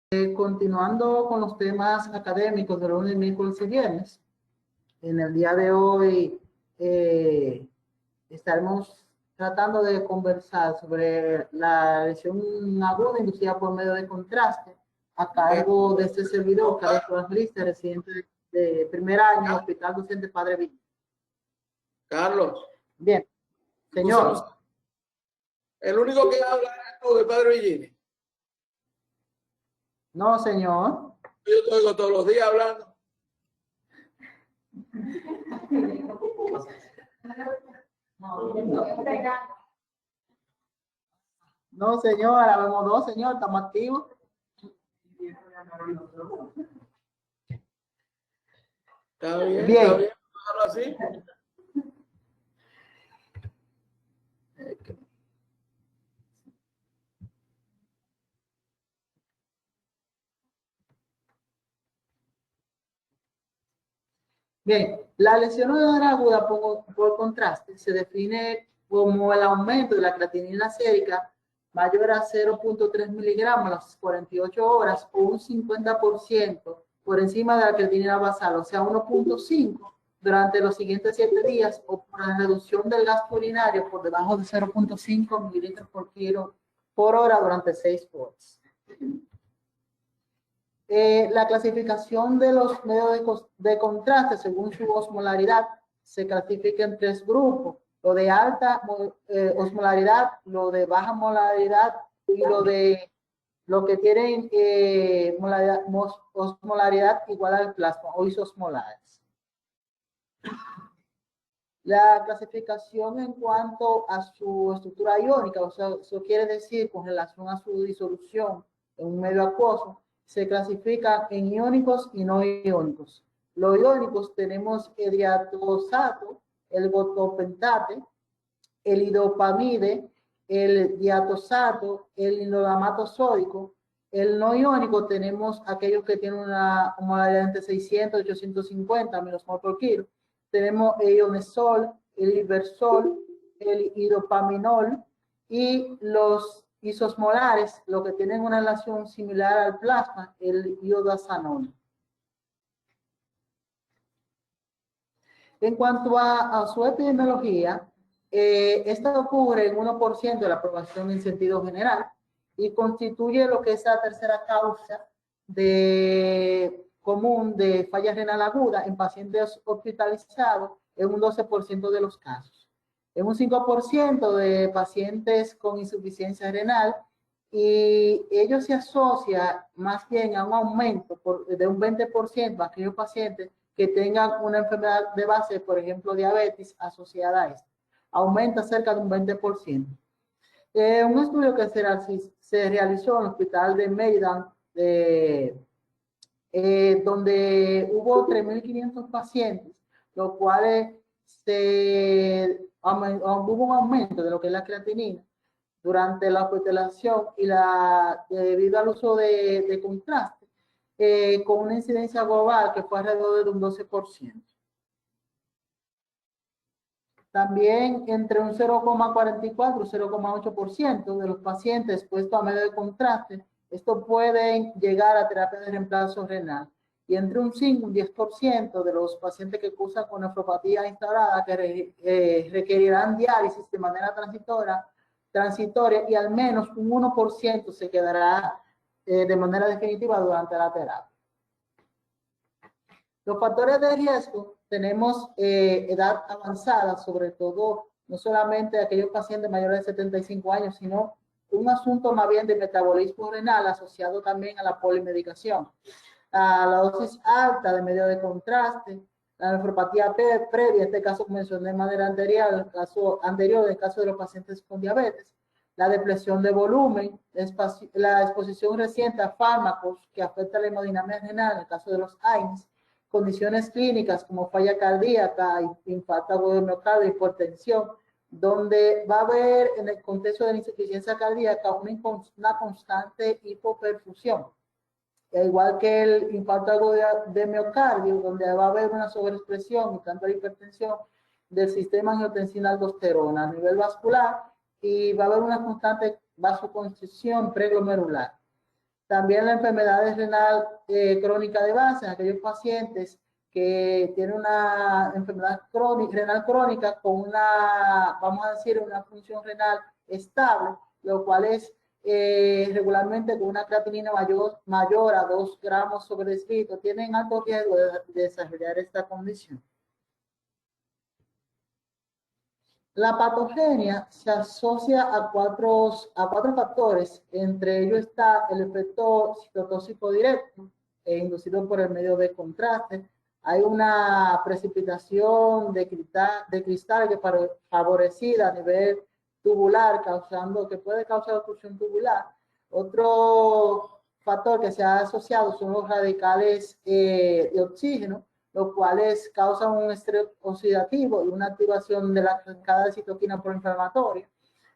Continuando con los temas académicos de lunes, miércoles y viernes, en el día de hoy estaremos tratando de conversar sobre la lesión aguda inducida por medio de contraste a cargo de este servidor, Carlos Torres Lister, residente de primer año, Hospital Docente Padre Villa. Carlos. Bien, señor. El único que habla es tú de Padre Villini. No, señor. Yo te oigo todos los días hablando. No, señor, ahora vemos dos, señor, estamos activos. Está bien, bien. Está bien, así. Bien, la lesión aguda por contraste se define como el aumento de la creatinina sérica mayor a 0.3 miligramos a las 48 horas o un 50% por encima de la creatinina basal, o sea, 1.5 durante los siguientes 7 días, o por la reducción del gasto urinario por debajo de 0.5 mililitros por kilo por hora durante 6 horas. La clasificación de los medios de contraste según su osmolaridad se clasifica en 3 grupos: lo de alta osmolaridad, lo de baja molaridad y lo que tienen osmolaridad igual al plasma o isosmolares. La clasificación en cuanto a su estructura iónica, o sea, eso quiere decir con relación a su disolución en un medio acuoso, se clasifica en iónicos y no iónicos. Los iónicos tenemos el diatosato, el gotopentate, el idopamide, el diatosato, el indolamato sódico. El no iónico tenemos aquellos que tienen una molaridad entre 600 y 850 milosmol por kilo. Tenemos el ionesol, el ibersol, el idopaminol y los isosmolares, lo que tienen una relación similar al plasma, el iodasanol. En cuanto a su epidemiología, esta ocurre en 1% de la población en sentido general y constituye lo que es la tercera causa común de falla renal aguda en pacientes hospitalizados en un 12% de los casos. En un 5% de pacientes con insuficiencia renal, y ello se asocia más bien a un aumento de un 20% a aquellos pacientes que tengan una enfermedad de base, por ejemplo, diabetes asociada a esto. Aumenta cerca de un 20%. Un estudio que se realizó en el hospital de Maryland, donde hubo 3.500 pacientes, los cuales hubo un aumento de lo que es la creatinina durante la hospitalización y debido al uso de contraste, con una incidencia global que fue alrededor de un 12%. También entre un 0,44 y 0,8% de los pacientes expuestos a medio de contraste, esto pueden llegar a terapia de reemplazo renal. Y entre un 5 y un 10% de los pacientes que cursan con nefropatía instalada que requerirán diálisis de manera transitoria, y al menos un 1% se quedará de manera definitiva durante la terapia. Los factores de riesgo, tenemos edad avanzada, sobre todo, no solamente aquellos pacientes mayores de 75 años, sino un asunto más bien de metabolismo renal asociado también a la polimedicación. La dosis alta de medio de contraste, la nefropatía previa, este caso que mencioné de manera anterior, en el caso de los pacientes con diabetes, la depresión de volumen, la exposición reciente a fármacos que afectan la hemodinámica renal, en el caso de los AINES, condiciones clínicas como falla cardíaca, infarto agudo de miocardio, hipertensión, donde va a haber en el contexto de la insuficiencia cardíaca una constante hipoperfusión, igual que el infarto agudo de miocardio, donde va a haber una sobreexpresión y tanto la hipertensión del sistema angiotensina-aldosterona a nivel vascular, y va a haber una constante vasoconstricción preglomerular. También la enfermedad renal crónica de base, en aquellos pacientes que tienen una enfermedad renal crónica con una, vamos a decir, una función renal estable, lo cual es regularmente con una creatinina mayor a 2 gramos sobre decilitro, tienen alto riesgo de desarrollar esta condición. La patogenia se asocia a cuatro factores, entre ellos está el efecto citotóxico directo, inducido por el medio de contraste. Hay una precipitación de cristales favorecida a nivel tubular, que puede causar obstrucción tubular. Otro factor que se ha asociado son los radicales de oxígeno, los cuales causan un estrés oxidativo y una activación de la cascada de citoquina proinflamatoria.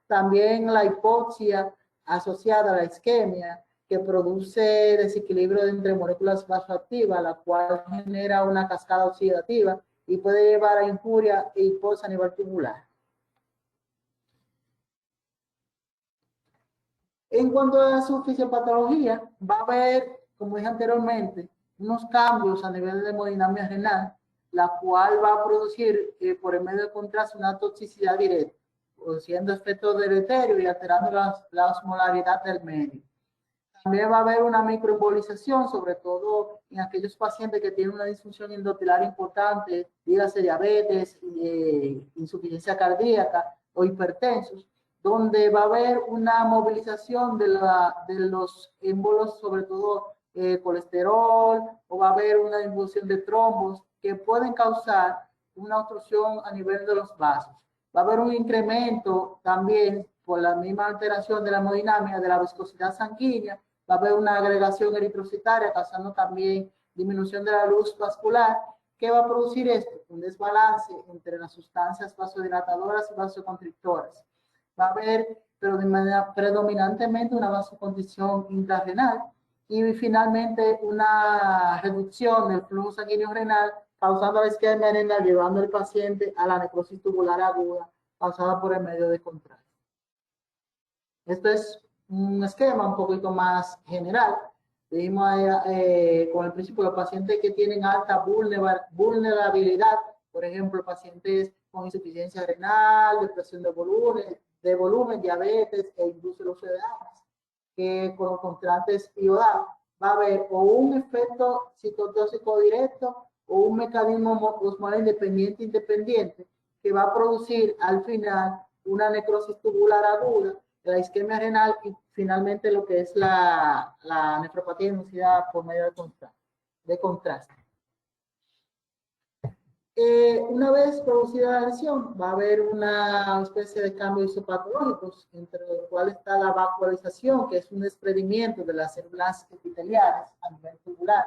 También la hipoxia asociada a la isquemia, que produce desequilibrio entre moléculas vasoactivas, la cual genera una cascada oxidativa y puede llevar a injuria e hipoxia a nivel tubular. En cuanto a su fisiopatología, va a haber, como dije anteriormente, unos cambios a nivel de hemodinamia renal, la cual va a producir por el medio de contraste una toxicidad directa, produciendo efectos deleterios y alterando la osmolaridad del medio. También va a haber una microembolización, sobre todo en aquellos pacientes que tienen una disfunción endotelar importante, dígase diabetes, insuficiencia cardíaca o hipertensos, donde va a haber una movilización de los émbolos, sobre todo colesterol, o va a haber una disminución de trombos que pueden causar una obstrucción a nivel de los vasos. Va a haber un incremento también por la misma alteración de la hemodinamia de la viscosidad sanguínea, va a haber una agregación eritrocitaria causando también disminución de la luz vascular. ¿Qué va a producir esto? Un desbalance entre las sustancias vasodilatadoras y vasoconstrictoras. Va a haber predominantemente una vasoconstricción intrarrenal y finalmente una reducción del flujo sanguíneo renal causando la isquemia renal, llevando al paciente a la necrosis tubular aguda causada por el medio de contraste. Esto es un esquema un poquito más general. Vimos con el principio los pacientes que tienen alta vulnerabilidad, por ejemplo, pacientes con insuficiencia renal, depresión de volumen, diabetes e incluso el uso de armas, que con los contrastes iodados va a haber o un efecto citotóxico directo o un mecanismo osmolar independiente que va a producir al final una necrosis tubular aguda, la isquemia renal y finalmente lo que es la nefropatía inducida por medio de contraste. Una vez producida la lesión, va a haber una especie de cambios histopatológicos, entre los cuales está la vacuolización, que es un desprendimiento de las células epiteliales a nivel tubular,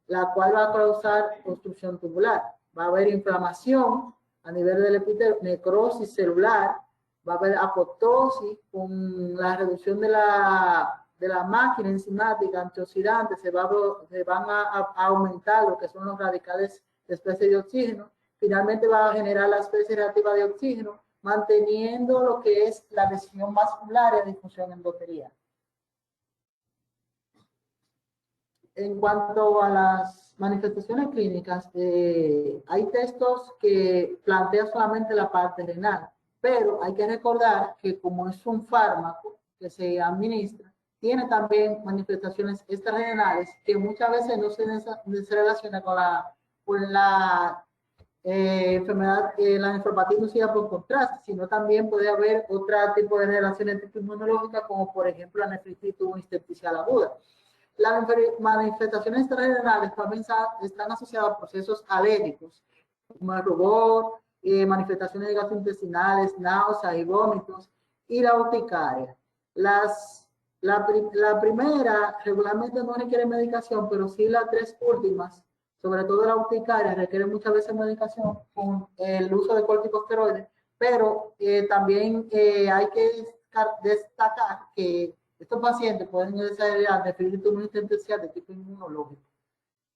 la cual va a causar obstrucción tubular. Va a haber inflamación a nivel del epitelio, necrosis celular, va a haber apoptosis con la reducción de la máquina enzimática antioxidante, se van a aumentar lo que son los radicales de especie de oxígeno, finalmente va a generar la especie reactiva de oxígeno, manteniendo lo que es la lesión vascular y la disfunción endotelial. En cuanto a las manifestaciones clínicas, hay textos que plantean solamente la parte renal, pero hay que recordar que como es un fármaco que se administra, tiene también manifestaciones extrarrenales que muchas veces no se relacionan con la enfermedad, la nefropatía inducida por contraste, sino también puede haber otro tipo de relaciones inmunológicas, como por ejemplo la nefritis intersticial aguda. Las manifestaciones extrarrenales también están asociadas a procesos alérgicos, como el rubor, manifestaciones gastrointestinales, náuseas y vómitos, y la urticaria. La primera regularmente no requiere medicación, pero sí las tres últimas, sobre todo la urticaria, requiere muchas veces medicación con el uso de corticosteroides, pero también hay que destacar que estos pacientes pueden desarrollar nefritis intersticial de tipo inmunológico.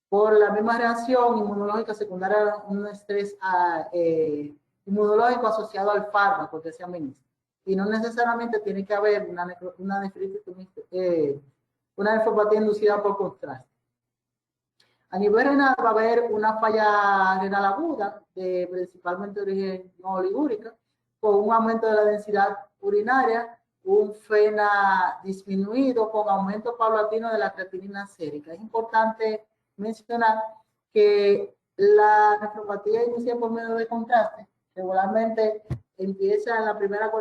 Por la misma reacción inmunológica secundaria, un estrés inmunológico asociado al fármaco que se administra. Y no necesariamente tiene que haber una nefritis una nefropatía inducida por contraste. A nivel renal va a haber una falla renal aguda, principalmente de origen no oligúrica, con un aumento de la densidad urinaria, un FeNA disminuido con aumento paulatino de la creatinina sérica. Es importante mencionar que la nefropatía inducida por medio de contraste regularmente empieza en la primera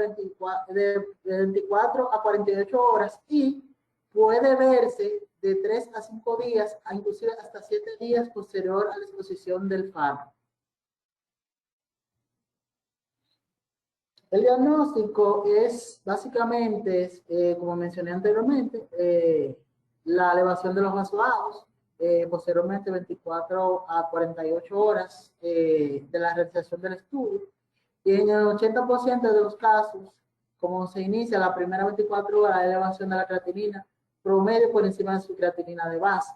de 24 a 48 horas y puede verse de 3 a 5 días, a inclusive hasta 7 días posterior a la exposición del fármaco. El diagnóstico es básicamente, como mencioné anteriormente, la elevación de los vasos bajos, posteriormente 24 a 48 horas de la realización del estudio. Y en el 80% de los casos, como se inicia la primera 24 horas, la elevación de la creatinina promedio por encima de su creatinina de base.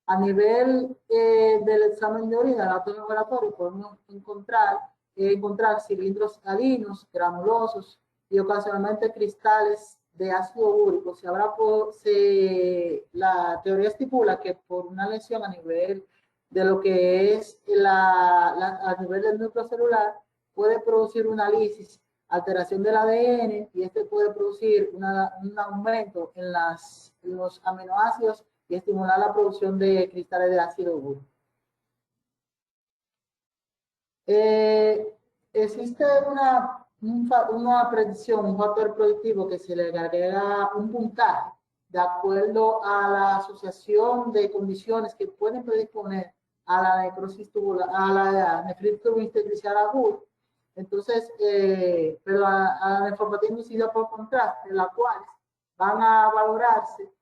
A nivel del examen de orina, el dato laboratorio, podemos encontrar cilindros salinos, granulosos y ocasionalmente cristales de ácido úrico. La teoría estipula que por una lesión a nivel de lo que es a nivel del núcleo celular, puede producir una lisis, alteración del ADN, y este puede producir un aumento en los aminoácidos y estimular la producción de cristales de ácido úrico. Existe una predicción, un factor predictivo que se le agrega un puntaje de acuerdo a la asociación de condiciones que pueden predisponer a la necrosis tubular, a la nefritis tubular aguda. Entonces, pero a la nefropatía inducida por contraste, las cuales van a valorarse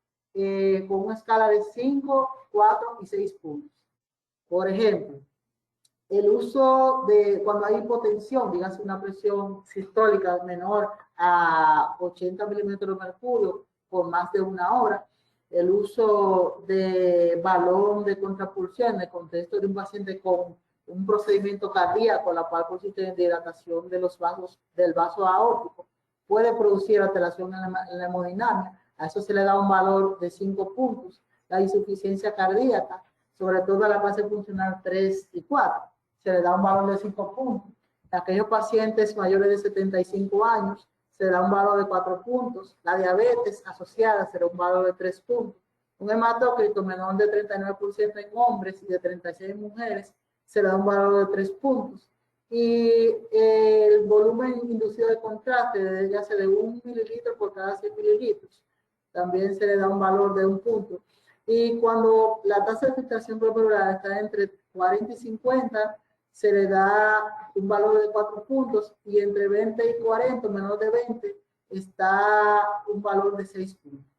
con una escala de 5, 4 y 6 puntos. Por ejemplo, el uso de cuando hay hipotensión, dígase una presión sistólica menor a 80 milímetros de mercurio por más de una hora, el uso de balón de contrapulsión en el contexto de un paciente con un procedimiento cardíaco, la cual consiste en dilatación de los vasos del vaso aórtico, puede producir alteración en la hemodinamia. A eso se le da un valor de 5 puntos. La insuficiencia cardíaca, sobre todo a la fase funcional 3 y 4, se le da un valor de 5 puntos. En aquellos pacientes mayores de 75 años, se le da un valor de 4 puntos. La diabetes asociada será un valor de 3 puntos. Un hematócrito menor de 39% en hombres y de 36 en mujeres, se le da un valor de 3 puntos. Y el volumen inducido de contraste, ya sea de 1 mililitro por cada 100 mililitros, también se le da un valor de 1 punto. Y cuando la tasa de filtración glomerular está entre 40 y 50, se le da un valor de 4 puntos, y entre 20 y 40, menor de 20, está un valor de 6 puntos.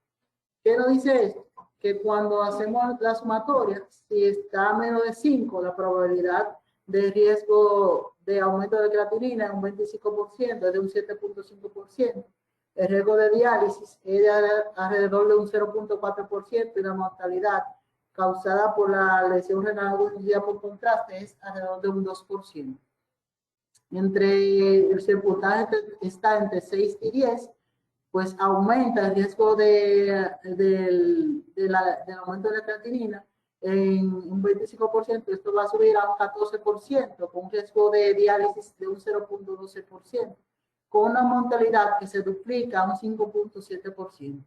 ¿Qué nos dice esto? Que cuando hacemos la sumatoria, si está a menos de 5, la probabilidad de riesgo de aumento de creatinina es un 25%, es de un 7.5%. El riesgo de diálisis es de alrededor de un 0.4%, y la mortalidad causada por la lesión renal inducida por contraste es alrededor de un 2%. El puntaje está entre 6 y 10, pues aumenta el riesgo del aumento de la creatinina en un 25%. Esto va a subir a un 14%, con un riesgo de diálisis de un 0.12%, con una mortalidad que se duplica a un 5.7%.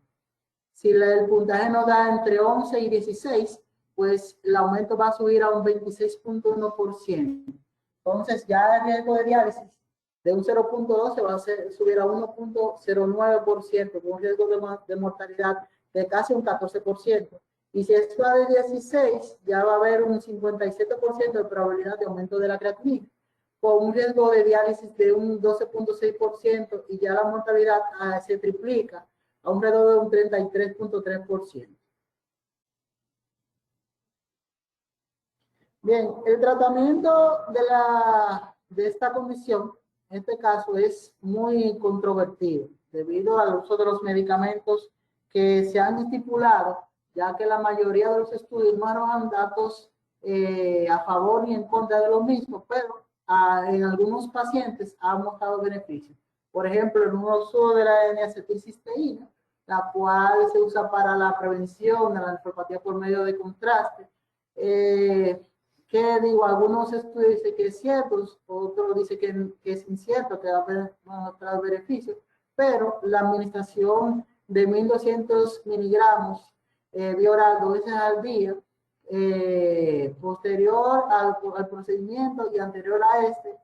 Si el puntaje nos da entre 11 y 16, pues el aumento va a subir a un 26.1%. Entonces, ya el riesgo de diálisis de un 0.12 va a subir a 1.09%, con un riesgo de mortalidad de casi un 14%. Y si es de 16, ya va a haber un 57% de probabilidad de aumento de la creatinina, con un riesgo de diálisis de un 12.6%, y ya la mortalidad se triplica a un alrededor de un 33.3%. Bien, el tratamiento de esta condición, en este caso, es muy controvertido debido al uso de los medicamentos que se han estipulado, ya que la mayoría de los estudios no arrojan datos a favor ni en contra de lo mismo, pero en algunos pacientes ha mostrado beneficios. Por ejemplo, en un uso de la N-acetilcisteína, la cual se usa para la prevención de la nefropatía por medio de contraste. Que digo, algunos estudios dicen que es cierto, otros dicen que es incierto, que va a mostrar beneficios, pero la administración de 1200 miligramos vía oral 2 veces al día, posterior al procedimiento y anterior a este,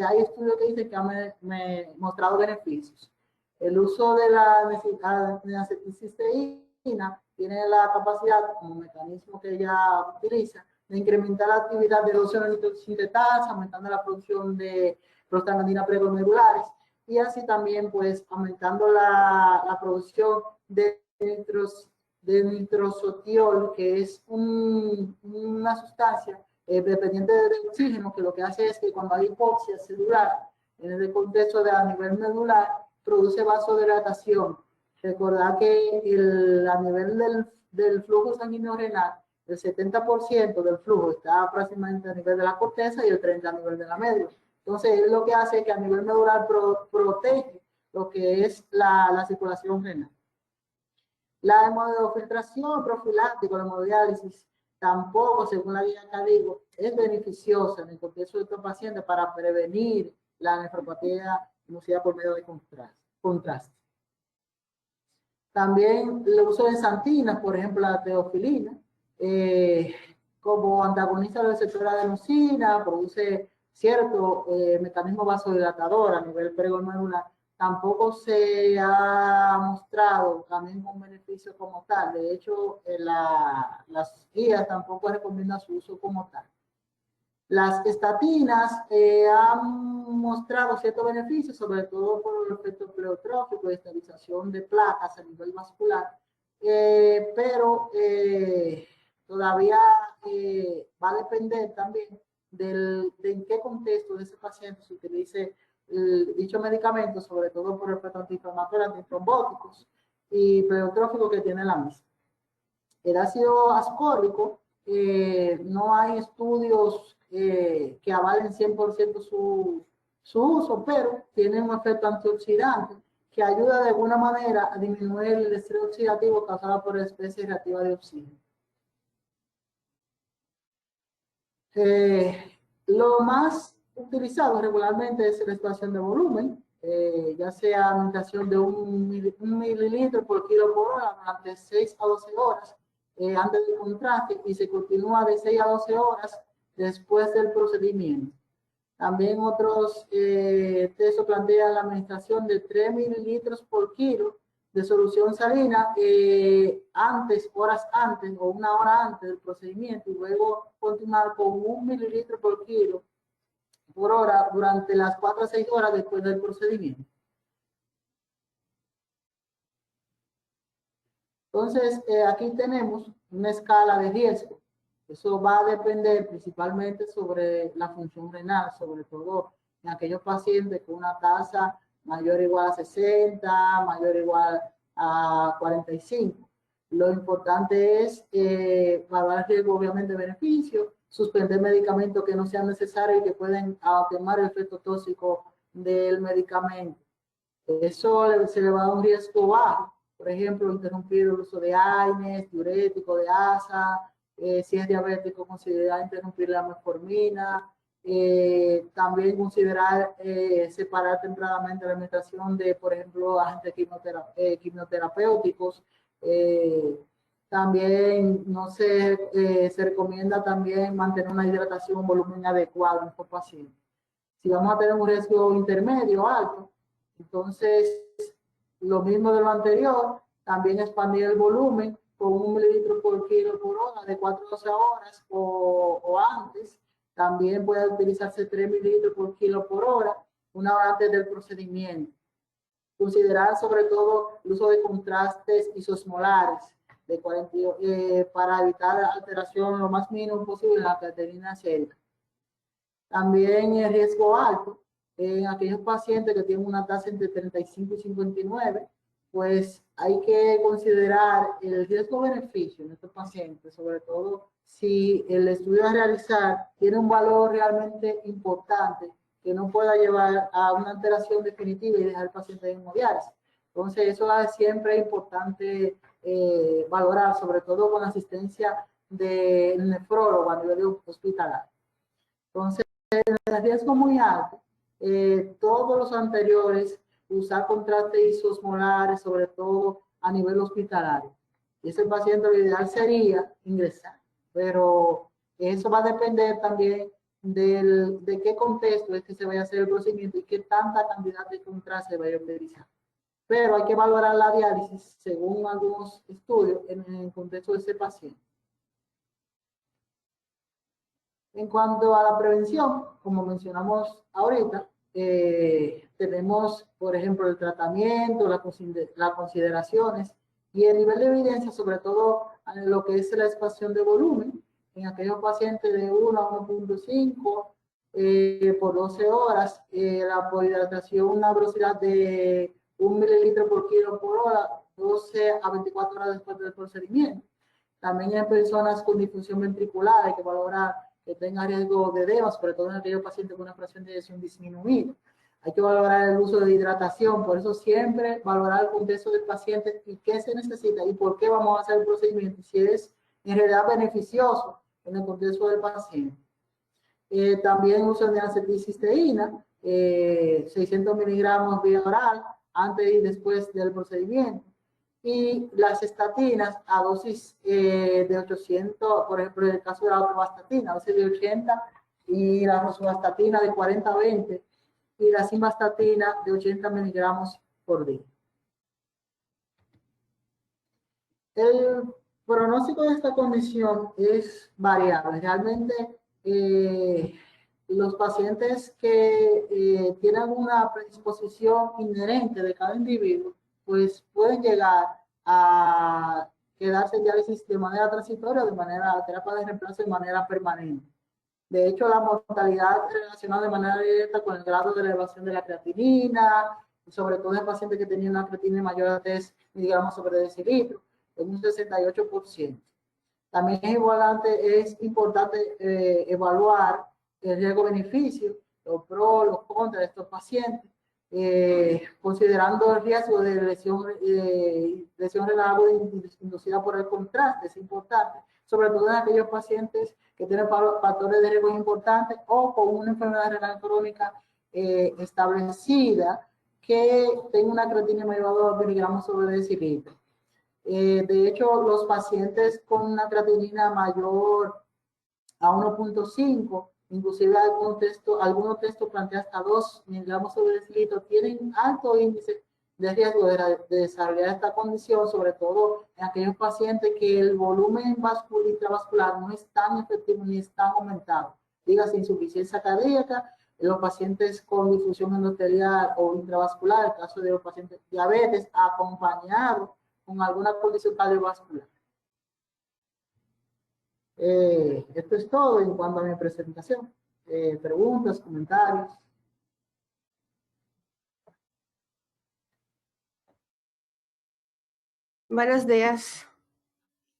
hay estudios que dicen que han mostrado beneficios. El uso de la acetilcisteína tiene la capacidad, como mecanismo que ella utiliza, de incrementar la actividad de los sintetasa, aumentando la producción de prostaglandina preglomerulares y así también pues aumentando la producción de nitrosotiol, que es una sustancia dependiente del oxígeno, que lo que hace es que cuando hay hipoxia celular, en el contexto de a nivel medular, produce vasodilatación. Recordad que a nivel del flujo sanguíneo renal, el 70% del flujo está aproximadamente a nivel de la corteza y el 30% a nivel de la médula. Entonces, es lo que hace que a nivel medular protege lo que es la circulación renal. La hemodofiltración profiláctica, la hemodiálisis, tampoco, según la guía CADIGO, es beneficiosa en el contexto de estos pacientes para prevenir la nefropatía inducida por medio de contraste. También el uso de xantinas, por ejemplo, la teofilina, como antagoniza la receptora de adenosina, produce cierto mecanismo vasodilatador a nivel preglomerular, tampoco se ha mostrado también un beneficio como tal. De hecho, las guías tampoco recomiendan su uso como tal. Las estatinas han mostrado ciertos beneficios, sobre todo por el efecto pleotrófico de estabilización de placas a nivel vascular, pero todavía va a depender también de en qué contexto de ese paciente se utilice dicho medicamento, sobre todo por efectos antiinflamatorios, antitrombóticos y pleotróficos que tiene la misma. El ácido ascórbico, no hay estudios que avalen 100% su uso, pero tiene un efecto antioxidante que ayuda de alguna manera a disminuir el estrés oxidativo causado por la especie reactiva de oxígeno. Lo más utilizado regularmente es la extracción de volumen, ya sea administración de un mililitro por kilo por hora durante 6 a 12 horas antes del contraste y se continúa de 6 a 12 horas después del procedimiento. También otros textos plantean la administración de 3 mililitros por kilo de solución salina horas antes o una hora antes del procedimiento y luego continuar con 1 mililitro por kilo por hora durante las 4 a 6 horas después del procedimiento. Entonces, aquí tenemos una escala de riesgo. Eso va a depender principalmente sobre la función renal, sobre todo en aquellos pacientes con una tasa mayor o igual a 60, mayor o igual a 45. Lo importante es evaluar el riesgo, obviamente, de beneficio, suspender medicamentos que no sean necesarios y que pueden atenuar el efecto tóxico del medicamento. Eso se le va a dar un riesgo bajo. Por ejemplo, interrumpir el uso de AINES, diurético, de ASA, si es diabético, considerar interrumpir la metformina, también considerar separar tempranamente la administración de, por ejemplo, agentes quimioterapéuticos. También no se recomienda también mantener una hidratación, un volumen adecuado en estos pacientes. Si vamos a tener un riesgo intermedio alto, entonces lo mismo de lo anterior, también expandir el volumen con 1 mililitro por kilo por hora de 4 a 12 horas o antes. También puede utilizarse 3 mililitros por kilo por hora, una hora antes del procedimiento. Considerar sobre todo el uso de contrastes isosmolares de 40, para evitar alteración lo más mínimo posible en la creatinina sérica. También el riesgo alto en aquellos pacientes que tienen una tasa entre 35 y 59, pues hay que considerar el riesgo-beneficio en estos pacientes, sobre todo si el estudio a realizar tiene un valor realmente importante que no pueda llevar a una alteración definitiva y dejar al paciente en hemodiálisis. Entonces, eso es siempre importante valorar, sobre todo con la asistencia del nefrólogo a nivel hospitalario. Entonces, el riesgo muy alto, todos los anteriores, usar contraste isosmolares, sobre todo a nivel hospitalario. Y ese paciente, lo ideal sería ingresar, pero eso va a depender también de qué contexto es que se vaya a hacer el procedimiento y qué tanta cantidad de contraste se vaya a utilizar. Pero hay que valorar la diálisis según algunos estudios en el contexto de ese paciente. En cuanto a la prevención, como mencionamos ahorita, tenemos, por ejemplo, el tratamiento, las consideraciones y el nivel de evidencia, sobre todo en lo que es la expansión de volumen, en aquellos pacientes de 1 a 1.5 por 12 horas, la podhidratación, una velocidad de 1 mililitro por kilo por hora, 12 a 24 horas después del procedimiento. También en personas con disfunción ventricular hay que valorar que tenga riesgo de edema, sobre todo en aquellos pacientes con una fracción de eyección disminuida. Hay que valorar el uso de hidratación, por eso siempre valorar el contexto del paciente y qué se necesita y por qué vamos a hacer el procedimiento, si es en realidad beneficioso en el contexto del paciente. También uso de acetilcisteína, 600 miligramos vía oral, antes y después del procedimiento. Y las estatinas a dosis de 800, por ejemplo, en el caso de la atorvastatina, dosis de 80, y la rosuvastatina de 40 a 20, y la simvastatina de 80 miligramos por día. El pronóstico de esta condición es variable. Realmente, los pacientes que tienen una predisposición inherente de cada individuo, pues pueden llegar a quedarse en diálisis de manera transitoria o de manera terapia de reemplazo de manera permanente. De hecho, la mortalidad relacionada de manera directa con el grado de elevación de la creatinina, sobre todo en pacientes que tenían una creatinina mayor a 3 miligramos sobre decilitro, en un 68%. También es importante evaluar el riesgo-beneficio, los pros, los contras de estos pacientes, considerando el riesgo de lesión renal inducida por el contraste, es importante, sobre todo en aquellos pacientes que tienen factores de riesgo importantes o con una enfermedad renal crónica establecida que tenga una creatinina mayor a 2 miligramos sobre decilitro. De hecho, los pacientes con una creatinina mayor a 1.5, inclusive algunos textos plantean hasta 2 miligramos sobre decilitro, tienen alto índice de riesgo de desarrollar esta condición, sobre todo en aquellos pacientes que el volumen intravascular no es tan efectivo ni es tan aumentado. Dígase insuficiencia cardíaca, los pacientes con difusión endotelial o intravascular, el caso de los pacientes diabetes, acompañados con alguna condición cardiovascular. Esto es todo en cuanto a mi presentación. Preguntas, comentarios. Buenos días.